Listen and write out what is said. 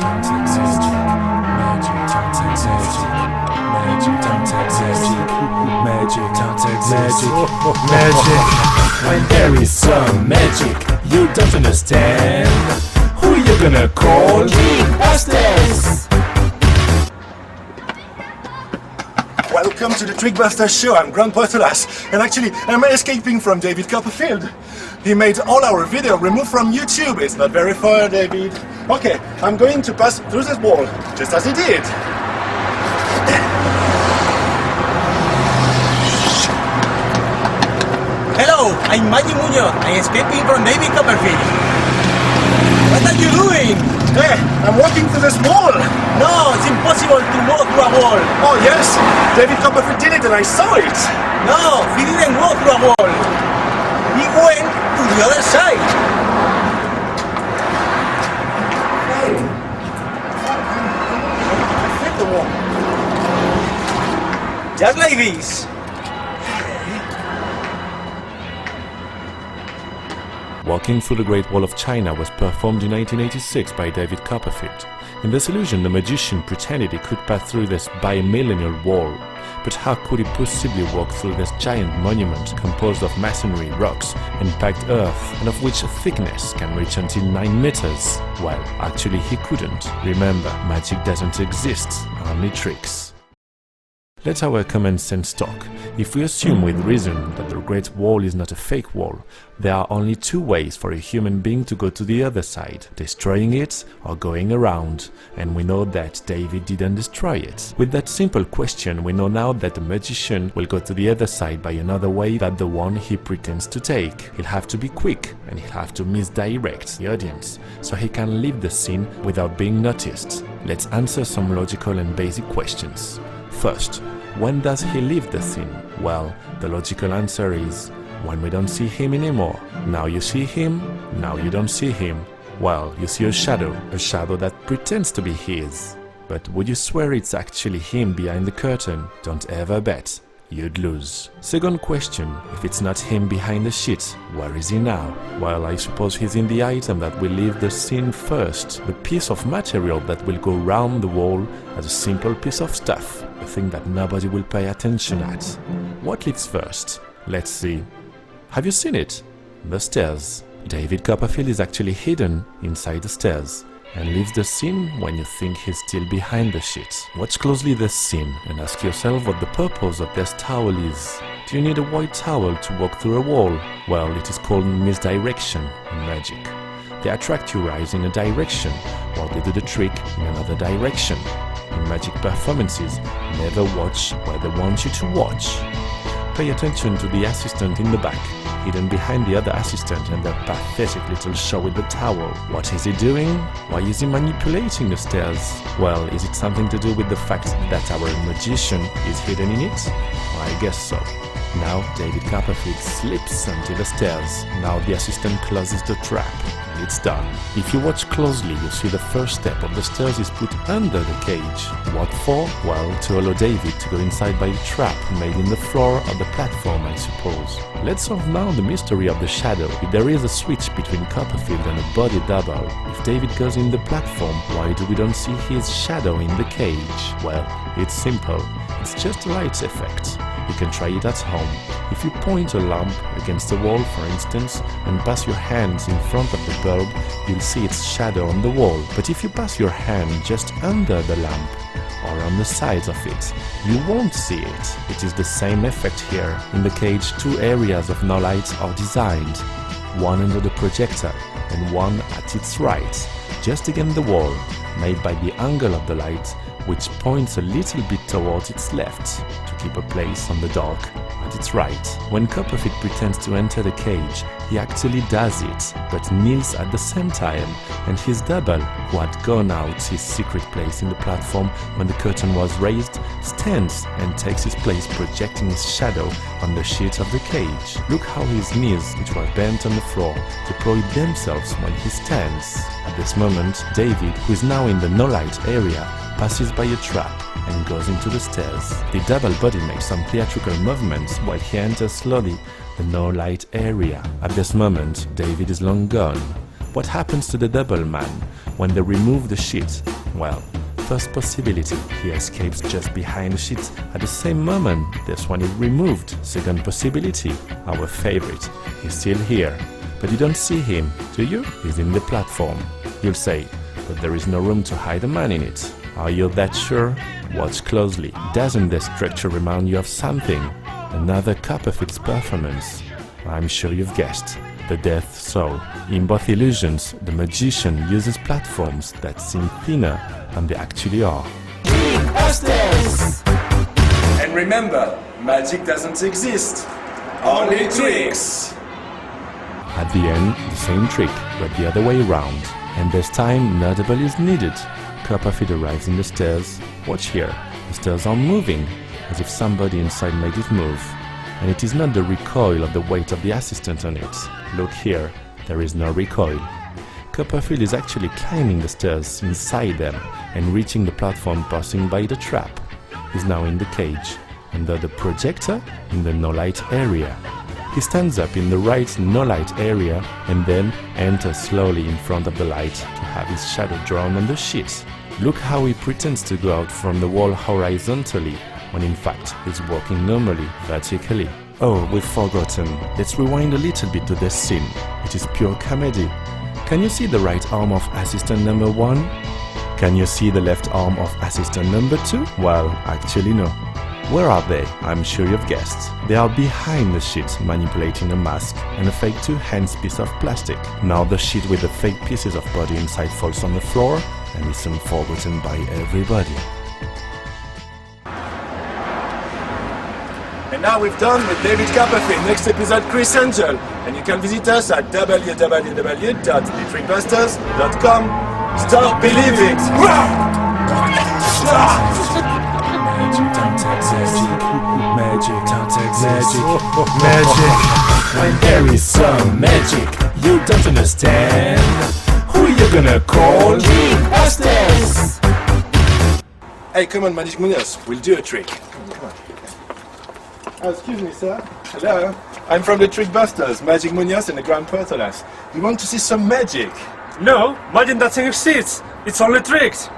When there is some magic you don't understand, who you gonna call? TRICKBUSTERS! Welcome to the TRICKBUSTERS show. I'm Grant Portelas, and actually I'm escaping from David Copperfield. He made all our video removed from YouTube. It's not very far, David. Okay, I'm going to pass through this wall, just as he did. Hello, I'm Maggie Muñoz. I'm escaping from David Copperfield. What are you doing? Hey, I'm walking through this wall. No, it's impossible to walk through a wall. Oh yes, David Copperfield did it and I saw it. No, he didn't walk through a wall. He went to the other side. I hit the wall. Just like this. Walking Through the Great Wall of China was performed in 1986 by David Copperfield. In this illusion, the magician pretended he could pass through this bi-millennial wall. But how could he possibly walk through this giant monument composed of masonry, rocks, and packed earth, and of which thickness can reach until 9 meters? Well, actually he couldn't. Remember, magic doesn't exist, only tricks. Let our common sense talk. If we assume with reason that the Great Wall is not a fake wall, there are only two ways for a human being to go to the other side, destroying it or going around, and we know that David didn't destroy it. With that simple question, we know now that the magician will go to the other side by another way than the one he pretends to take. He'll have to be quick, and he'll have to misdirect the audience, so he can leave the scene without being noticed. Let's answer some logical and basic questions. First, when does he leave the scene? Well, the logical answer is when we don't see him anymore. Now you see him, now you don't see him. Well, you see a shadow that pretends to be his. But would you swear it's actually him behind the curtain? Don't ever bet. You'd lose. Second question, if it's not him behind the sheet, where is he now? Well, I suppose he's in the item that will leave the scene first, the piece of material that will go round the wall as a simple piece of stuff, a thing that nobody will pay attention at. What leaves first? Let's see. Have you seen it? The stairs. David Copperfield is actually hidden inside the stairs and leaves the scene when you think he's still behind the sheet. Watch closely this scene and ask yourself what the purpose of this towel is. Do you need a white towel to walk through a wall? Well, it is called misdirection in magic. They attract your eyes in a direction, while they do the trick in another direction. In magic performances, never watch where they want you to watch. Pay attention to the assistant in the back, hidden behind the other assistant and their pathetic little show with the towel. What is he doing? Why is he manipulating the stairs? Well, is it something to do with the fact that our magician is hidden in it? I guess so. Now David Copperfield slips onto the stairs. Now the assistant closes the trap. And it's done. If you watch closely, you see the first step of the stairs is put under the cage. What for? Well, to allow David to go inside by a trap made in the floor of the platform, I suppose. Let's solve now the mystery of the shadow. If there is a switch between Copperfield and a body double, if David goes in the platform, why do we don't see his shadow in the cage? Well, it's simple. It's just a light effect. You can try it at home. If you point a lamp against a wall, for instance, and pass your hands in front of the bulb, you'll see its shadow on the wall. But if you pass your hand just under the lamp, or on the sides of it, you won't see it. It is the same effect here. In the cage, two areas of no light are designed, one under the projector and one at its right, just against the wall, made by the angle of the light, which points a little bit towards its left to keep a place on the dark at its right. When Copperfield pretends to enter the cage, he actually does it, but kneels at the same time, and his double, who had gone out his secret place in the platform when the curtain was raised, stands and takes his place, projecting his shadow on the sheet of the cage. Look how his knees, which were bent on the floor, deploy themselves when he stands. At this moment, David, who is now in the no-light area, passes by a trap and goes into the stairs. The double body makes some theatrical movements while he enters slowly the no-light area. At this moment, David is long gone. What happens to the double man when they remove the sheet? Well, first possibility, he escapes just behind the sheet at the same moment this one is removed. Second possibility, our favorite, he's still here, but you don't see him, do you? He's in the platform. You'll say, but there is no room to hide a man in it. Are you that sure? Watch closely. Doesn't the structure remind you of something? Another Copperfield's performance. I'm sure you've guessed. The Death Soul. In both illusions, the magician uses platforms that seem thinner than they actually are. TRICKBUSTERS! And remember, magic doesn't exist. Only tricks! At the end, the same trick, but the other way around. And this time, no double is needed. Copperfield arrives in the stairs. Watch here, the stairs are moving, as if somebody inside made it move. And it is not the recoil of the weight of the assistant on it. Look here, there is no recoil. Copperfield is actually climbing the stairs inside them and reaching the platform passing by the trap. He's now in the cage, under the projector in the no-light area. He stands up in the right no-light area and then enters slowly in front of the light to have his shadow drawn on the sheet. Look how he pretends to go out from the wall horizontally, when in fact he's walking normally, vertically. Oh, we've forgotten. Let's rewind a little bit to this scene. It is pure comedy. Can you see the right arm of assistant number 1? Can you see the left arm of assistant number 2? Well, actually no. Where are they? I'm sure you've guessed. They are behind the sheet, manipulating a mask and a fake 2-hands piece of plastic. Now the sheet with the fake pieces of body inside falls on the floor and is soon forgotten by everybody. And now we've done with David Copperfield. Next episode, Chris Angel. And you can visit us at www.thetrickbusters.com. Stop believing! Magic, magic. When there is some magic you don't understand, who you gonna call? TRICKBUSTERS! Hey, come on, Magic Munoz. We'll do a trick. Come on. Oh, excuse me, sir. Hello. I'm from the TRICKBUSTERS, Magic Munoz and the Grand Portolas. You want to see some magic? No, magic doesn't exist. It's only tricks.